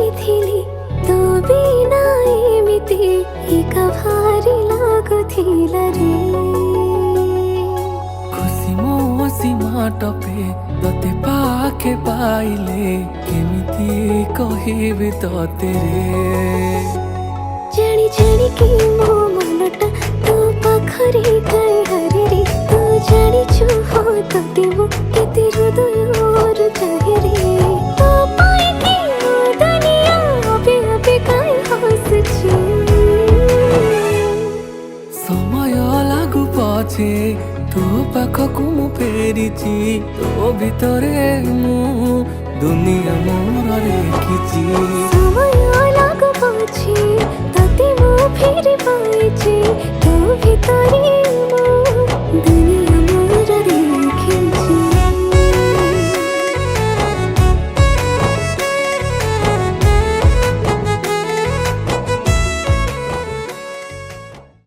भाविथिली तू बिना एमिति एका भारी लागुथिला रे। खुशी मो सीमा टपे तते पाखे पाइले केमिति कहिबि तते रे। जानी जानी कि मो मनटा तू पाखरे काई हरे रे। तू जानिछु हो तते मो केते हृदयर चाहे रे। तो पाइके मो दुनिया अबे अबे काई हसुछु। समय लागु पछे तो पाखकु मु फेरिछि तो भितरे मु दुनिया मोर रेखिछि। समय